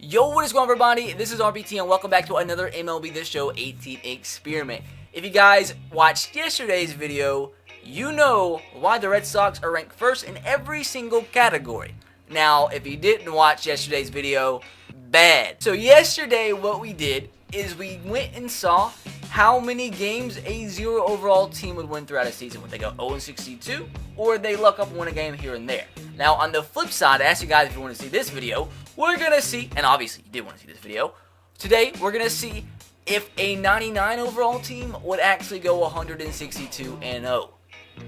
Yo, what is going on, everybody? This is RBT and welcome back to another MLB The Show 18 experiment. If you guys watched yesterday's video, you know why the Red Sox are ranked first in every single category. Now, if you didn't watch yesterday's video, bad. So yesterday what we did is we went and saw how many games a 0 overall team would win throughout a season. Would they go 0-62 or would they luck up and win a game here and there? Now, on the flip side, I asked you guys if you want to see this video. We're going to see, and obviously you did want to see this video, today we're going to see if a 99 overall team would actually go 162-0.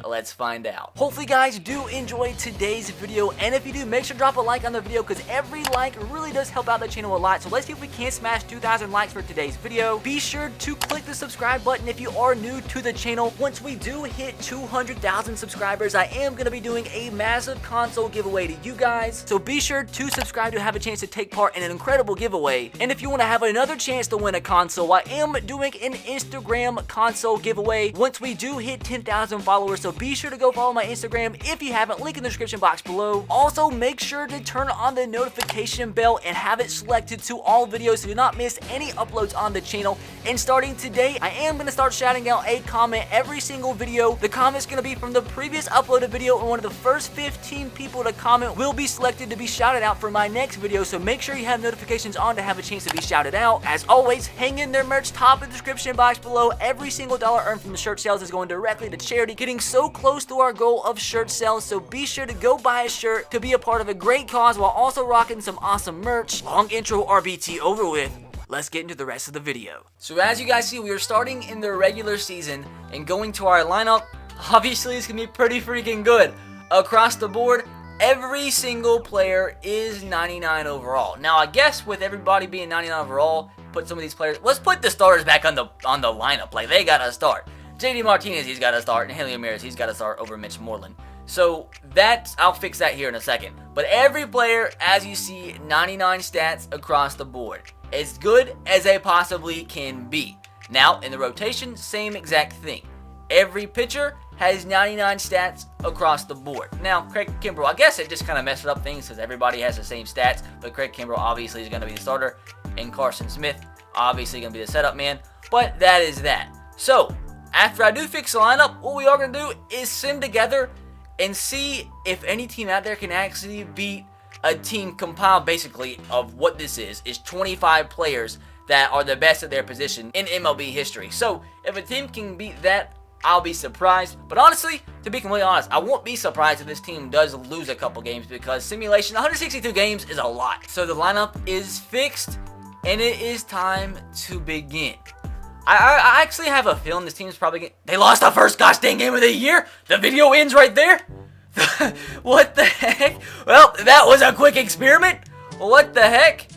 Let's find out. Hopefully guys do enjoy today's video, and if you do, make sure to drop a like on the video because every like really does help out the channel a lot. So let's see if we can smash 2,000 likes for today's video. Be sure to click the subscribe button if you are new to the channel. Once we do hit 200,000 subscribers, I am going to be doing a massive console giveaway to you guys. So be sure to subscribe to have a chance to take part in an incredible giveaway. And if you want to have another chance to win a console, I am doing an Instagram console giveaway once we do hit 10,000 followers. So be sure to go follow my Instagram if you haven't, link in the description box below. Also, make sure to turn on the notification bell and have it selected to all videos so you do not miss any uploads on the channel. And starting today, I am going to start shouting out a comment every single video. The comment's going to be from the previous uploaded video, and one of the first 15 people to comment will be selected to be shouted out for my next video. So make sure you have notifications on to have a chance to be shouted out. As always, hang in there merch, top of the description box below. Every single dollar earned from the shirt sales is going directly to charity, getting so close to our goal of shirt sales. So be sure to go buy a shirt to be a part of a great cause while also rocking some awesome merch. Long intro RBT over with. Let's get into the rest of the video. So as you guys see, we are starting in the regular season and going to our lineup. Obviously, it's gonna be pretty freaking good. Across the board, every single player is 99 overall. Now, I guess with everybody being 99 overall, put some of these players, let's put the starters back on the lineup. Like, they gotta start. JD Martinez, he's got to start, and Haley Ramirez, he's got to start over Mitch Moreland. So I'll fix that here in a second. But every player, as you see, 99 stats across the board. As good as they possibly can be. Now, in the rotation, same exact thing. Every pitcher has 99 stats across the board. Now, Craig Kimbrell, I guess it just kind of messed up things because everybody has the same stats, but Craig Kimbrell obviously is going to be the starter, and Carson Smith obviously going to be the setup man, but that is that. So, after I do fix the lineup, what we are going to do is sim together and see if any team out there can actually beat a team compiled basically of what this is 25 players that are the best at their position in MLB history. So if a team can beat that, I'll be surprised. But honestly, to be completely honest, I won't be surprised if this team does lose a couple games because simulation, 162 games is a lot. So the lineup is fixed and it is time to begin. I actually have a feeling this team's probably they lost the first gosh dang game of the year. The video ends right there. What the heck? Well, that was a quick experiment. What the heck?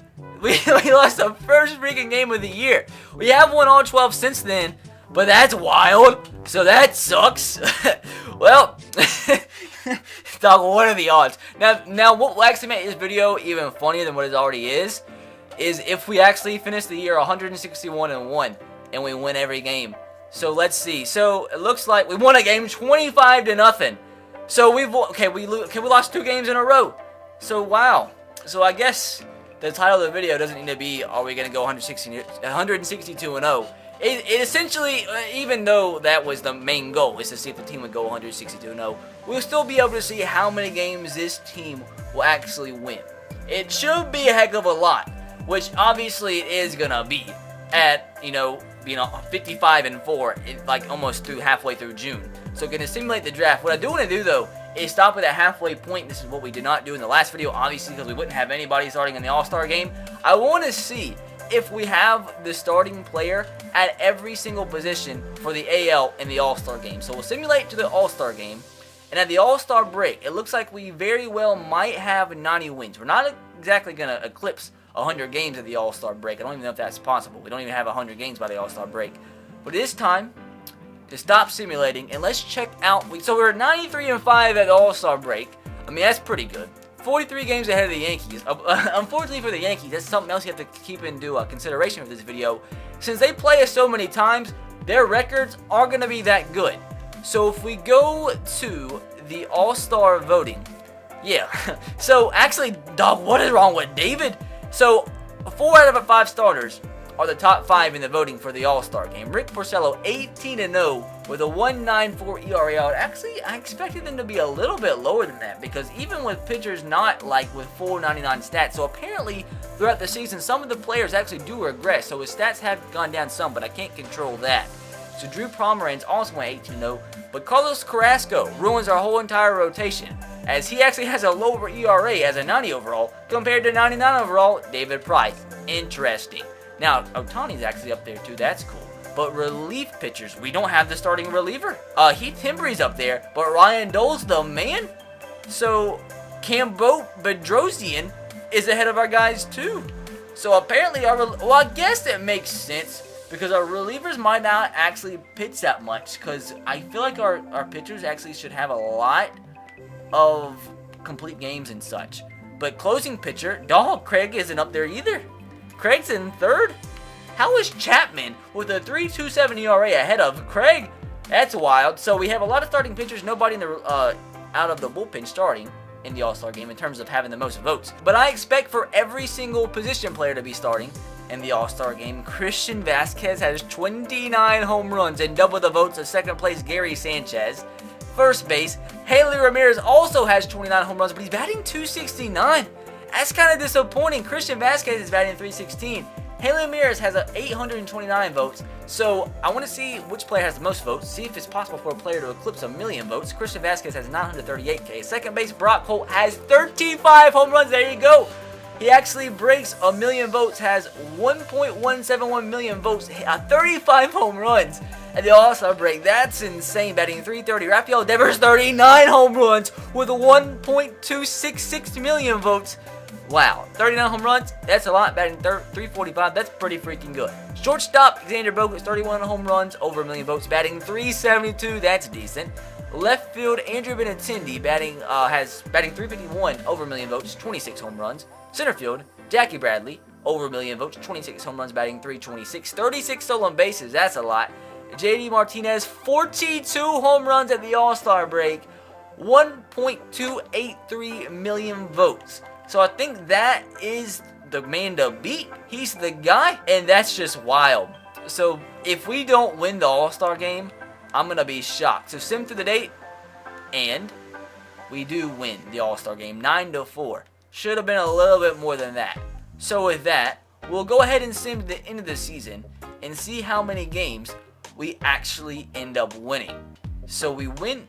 We lost the first freaking game of the year. We have won all 12 since then, but that's wild. So that sucks. Well, dog, what are the odds? Now, what will actually make this video even funnier than what it already is if we actually finish the year 161-1. And we win every game. So let's see. So it looks like we won a game 25-0. So we lost 2 games in a row. So wow. So I guess the title of the video doesn't need to be "Are we going to go 162-0?" It essentially, even though that was the main goal, is to see if the team would go 162-0. We'll still be able to see how many games this team will actually win. It should be a heck of a lot, which obviously it is gonna be at 55-4, like almost halfway through June. So gonna simulate the draft. What I do want to do though is stop at that halfway point. This is what we did not do in the last video, obviously, because we wouldn't have anybody starting in the All-Star game. I want to see if we have the starting player at every single position for the AL and the All-Star game. So we'll simulate to the All-Star game, and at the All-Star break, it looks like we very well might have 90 wins. We're not exactly gonna eclipse 100 games at the All-Star break. I don't even know if that's possible. We don't even have 100 games by the All-Star break. But it is time to stop simulating and let's check out. So we're 93-5 at the All-Star break. I mean, that's pretty good. 43 games ahead of the Yankees. Unfortunately for the Yankees, that's something else you have to keep into consideration for this video. Since they play us so many times, their records are going to be that good. So if we go to the All-Star voting, yeah. So actually, dog, what is wrong with David? So 4 out of 5 starters are the top 5 in the voting for the All-Star game. Rick Porcello, 18-0 with a 1.94 ERA. Actually, I expected them to be a little bit lower than that because even with pitchers not like with 499 stats, so apparently throughout the season, some of the players actually do regress. So his stats have gone down some, but I can't control that. So Drew Pomeranz also went 18-0, but Carlos Carrasco ruins our whole entire rotation, as he actually has a lower ERA as a 90 overall compared to 99 overall David Price. Interesting. Now, Ohtani's actually up there too, that's cool. But relief pitchers, we don't have the starting reliever. Heath Hembry's up there, but Ryan Dole's the man. So, Cambo Bedrosian is ahead of our guys too. So apparently, well, I guess it makes sense because our relievers might not actually pitch that much because I feel like our pitchers actually should have a lot of complete games and such. But closing pitcher, Craig isn't up there either. Craig's in 3rd. How is Chapman with a 3.27 ERA ahead of Craig? That's wild. So we have a lot of starting pitchers, nobody in the out of the bullpen starting in the All-Star game in terms of having the most votes. But I expect for every single position player to be starting in the All-Star game. Christian Vasquez has 29 home runs and double the votes of second place Gary Sanchez. First base, Haley Ramirez also has 29 home runs, but he's batting .269. That's kind of disappointing. Christian Vasquez is batting .316. Haley Ramirez has 829 votes, so I want to see which player has the most votes, see if it's possible for a player to eclipse 1 million votes. Christian Vasquez has 938K. Second base, Brock Holt has 35 home runs. There you go. He actually breaks 1 million votes, has 1.171 million votes, 35 home runs at the All-Star break. That's insane. Batting .330. Rafael Devers, 39 home runs with 1.266 million votes. Wow, 39 home runs, that's a lot. Batting .345, that's pretty freaking good. Shortstop, Xander Bogaerts, 31 home runs, over 1 million votes. Batting .372, that's decent. Left field, Andrew Benintendi has batting .351, over 1 million votes, 26 home runs. Center field, Jackie Bradley, over 1 million votes, 26 home runs, batting .326. 36 stolen bases, that's a lot. JD Martinez, 42 home runs at the All-Star break, 1.283 million votes. So I think that is the man to beat. He's the guy, and that's just wild. So if we don't win the All-Star game, I'm going to be shocked. So sim through the date, and we do win the All-Star game, 9-4. Should have been a little bit more than that. So with that, we'll go ahead and sim to the end of the season and see how many games we actually end up winning. So we won,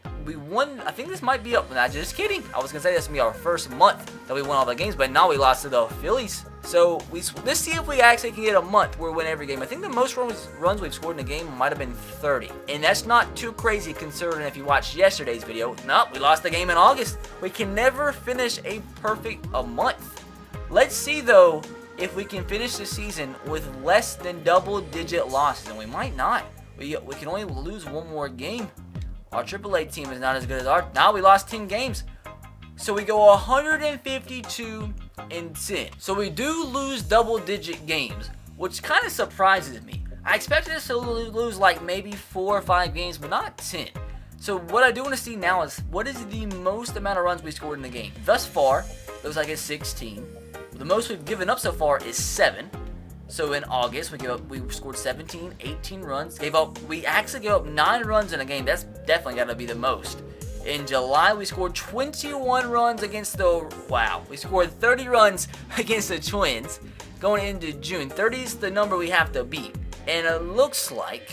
I think this might be up, not just kidding. I was going to say this would be our first month that we won all the games, but now we lost to the Phillies. So let's see if we actually can get a month where we win every game. I think the most runs we've scored in a game might have been 30. And that's not too crazy considering if you watched yesterday's video. Nope, we lost the game in August. We can never finish a perfect month. Let's see though if we can finish the season with less than double-digit losses, and we might not. We can only lose one more game. Our AAA team is not as good as ours. Now we lost 10 games. So we go 152-10. So we do lose double-digit games, which kind of surprises me. I expected us to lose like maybe 4 or 5 games, but not 10. So what I do want to see now is what is the most amount of runs we scored in the game. Thus far, it looks like it's 16. The most we've given up so far is 7. So in August, we scored 17, 18 runs. We actually gave up 9 runs in a game. That's definitely got to be the most. In July, we scored 21 runs against we scored 30 runs against the Twins. Going into June, 30 is the number we have to beat. And it looks like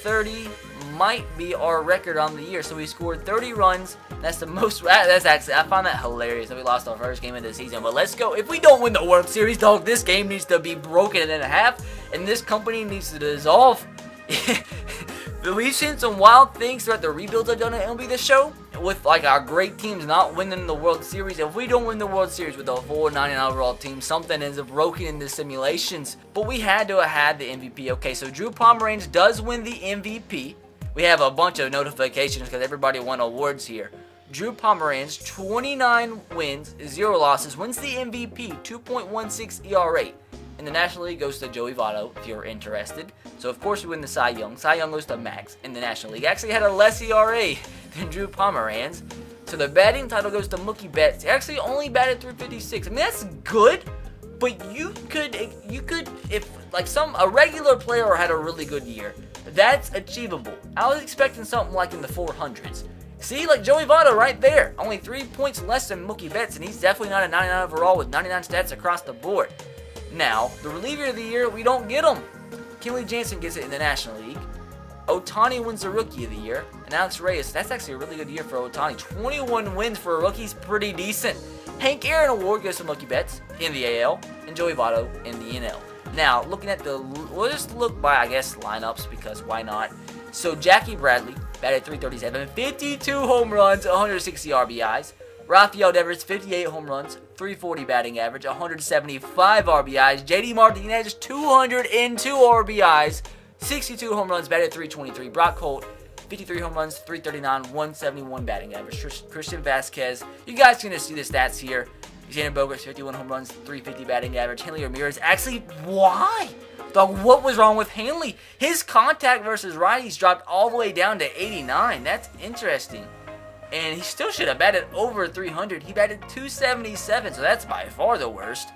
30 might be our record on the year. So we scored 30 runs. That's the most. That's actually, I find that hilarious that we lost our first game of the season. But let's go. If we don't win the World Series, dog, this game needs to be broken in half, and this company needs to dissolve. We've seen some wild things throughout the rebuilds I've done at MLB The Show, with like our great teams not winning the World Series. If we don't win the World Series with a 499 overall team, something ends up broken in the simulations. But we had to have had the MVP. Okay, so Drew Pomeranz does win the MVP. We have a bunch of notifications because everybody won awards here. Drew Pomeranz, 29 wins, 0 losses, wins the MVP, 2.16 ERA. In the National League goes to Joey Votto, if you're interested. So, of course, we win the Cy Young. Cy Young goes to Max in the National League. Actually had a less ERA than Drew Pomeranz. So, the batting title goes to Mookie Betts. He actually only batted .356. I mean, that's good, But you could, if like a regular player had a really good year, that's achievable. I was expecting something like in the 400s. See, like Joey Votto right there, only 3 points less than Mookie Betts, and he's definitely not a 99 overall with 99 stats across the board. Now, the reliever of the year, we don't get him. Kenley Jansen gets it in the National League. Ohtani wins the Rookie of the Year, and Alex Reyes, that's actually a really good year for Ohtani. 21 wins for a rookie's pretty decent. Hank Aaron Award goes to Mookie Betts in the AL, and Joey Votto in the NL. Now, looking at we'll just look by, I guess, lineups, because why not? So, Jackie Bradley batted .337, 52 home runs, 160 RBIs. Rafael Devers, 58 home runs, .340 batting average, 175 RBIs. JD Martinez, 202 RBIs, 62 home runs, batted .323. Brock Holt, 53 home runs, .339, 171 batting average. Christian Vasquez, you guys can just see the stats here. Xander Bogaerts, 51 home runs, .350 batting average. Hanley Ramirez, actually, why? Dog, what was wrong with Hanley? His contact versus righties dropped all the way down to 89. That's interesting. And he still should have batted over 300. He batted .277, so that's by far the worst.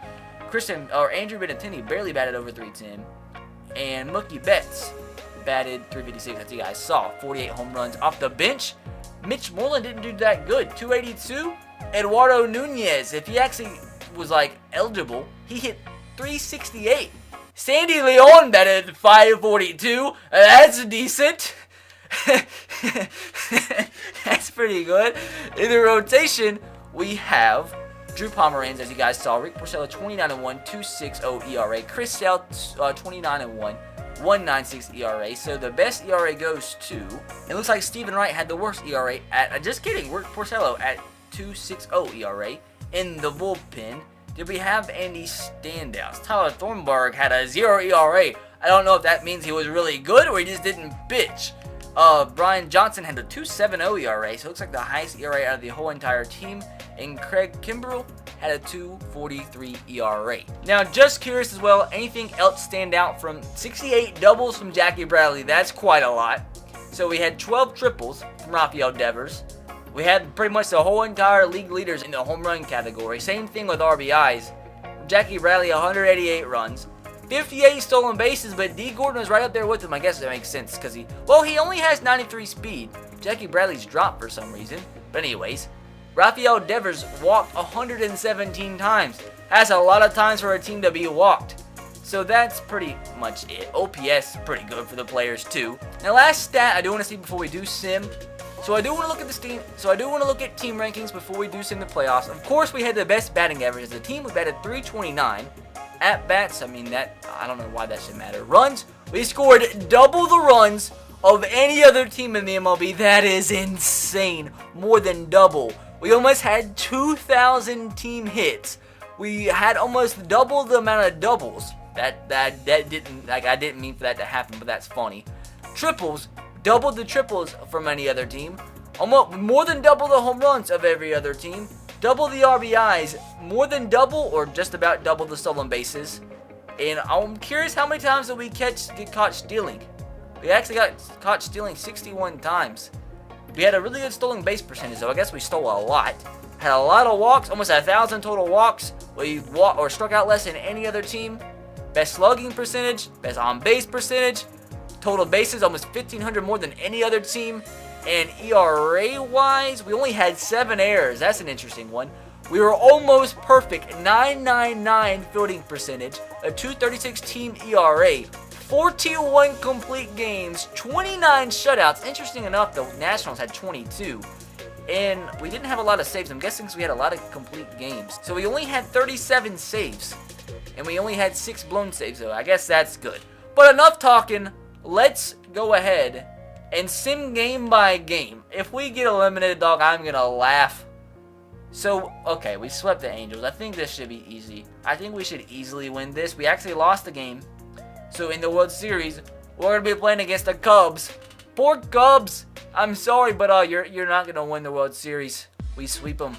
Andrew Benintendi barely batted over 310. And Mookie Betts batted .356, as you guys saw. 48 home runs off the bench. Mitch Moreland didn't do that good. .282. Eduardo Nunez, if he actually was like eligible, he hit .368. Sandy Leon batted .542. That's decent. That's pretty good. In the rotation, we have Drew Pomeranz, as you guys saw. Rick Porcello, 29-1, 2.60 ERA. Chris Sale, 29-1, 1.96 ERA. So the best ERA goes to. It looks like Stephen Wright had the worst ERA at. Just kidding. Rick Porcello at 2.60 ERA. In the bullpen, did we have any standouts? Tyler Thornburg had a 0 ERA. I don't know if that means he was really good or he just didn't pitch. Brian Johnson had a 2.70 ERA, so it looks like the highest ERA out of the whole entire team. And Craig Kimbrell had a 2.43 ERA. Now, just curious as well, anything else stand out from 68 doubles from Jackie Bradley? That's quite a lot. So we had 12 triples from Rafael Devers. We had pretty much the whole entire league leaders in the home run category. Same thing with RBIs. Jackie Bradley, 188 runs. 58 stolen bases, but D. Gordon was right up there with him. I guess that makes sense because he only has 93 speed. Jackie Bradley's dropped for some reason. But anyways, Rafael Devers walked 117 times. That's a lot of times for a team to be walked. So that's pretty much it. OPS pretty good for the players too. Now, last stat I do want to see before we do sim. So I do want to look at this team. So I do want to look at team rankings before we do sim the playoffs. Of course, we had the best batting average as a team. We batted .329. At bats, I mean, I don't know why that should matter. Runs, we scored double the runs of any other team in the MLB. That is insane. More than double. We almost had 2,000 team hits. We had almost double the amount of doubles. That didn't, like, I didn't mean for that to happen, but that's funny. Triples, doubled the triples from any other team. Almost more than double the home runs of every other team. Double the RBIs, more than double or just about double the stolen bases. And I'm curious how many times did we get caught stealing? We actually got caught stealing 61 times. We had a really good stolen base percentage, so I guess we stole a lot. Had a lot of walks, almost 1,000 total walks. We struck out less than any other team. Best slugging percentage, best on base percentage. Total bases, almost 1,500 more than any other team. And ERA-wise, we only had 7 errors. That's an interesting one. We were almost perfect. 9.99 fielding percentage, a 2.36 team ERA, 41 complete games, 29 shutouts. Interesting enough, the Nationals had 22. And we didn't have a lot of saves. I'm guessing because we had a lot of complete games. So we only had 37 saves. And we only had 6 blown saves, so I guess that's good. But enough talking. Let's go ahead and sim game by game. If we get eliminated, dog, I'm going to laugh. So, okay, we swept the Angels. I think this should be easy. I think we should easily win this. We actually lost the game. So, in the World Series, we're going to be playing against the Cubs. Poor Cubs. I'm sorry, but you're not going to win the World Series. We sweep them.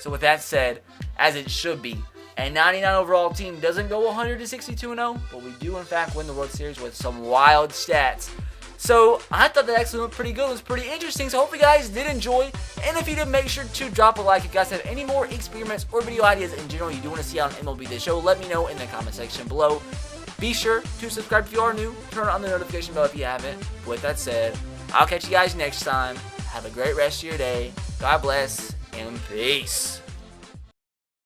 So, with that said, as it should be, a 99 overall team doesn't go 162-0, but we do, in fact, win the World Series with some wild stats. So I thought that actually went pretty good. It was pretty interesting. So hopefully you guys did enjoy. And if you did, make sure to drop a like. If you guys have any more experiments or video ideas in general you do want to see on MLB The Show, let me know in the comment section below. Be sure to subscribe if you are new. Turn on the notification bell if you haven't. With that said, I'll catch you guys next time. Have a great rest of your day. God bless and peace.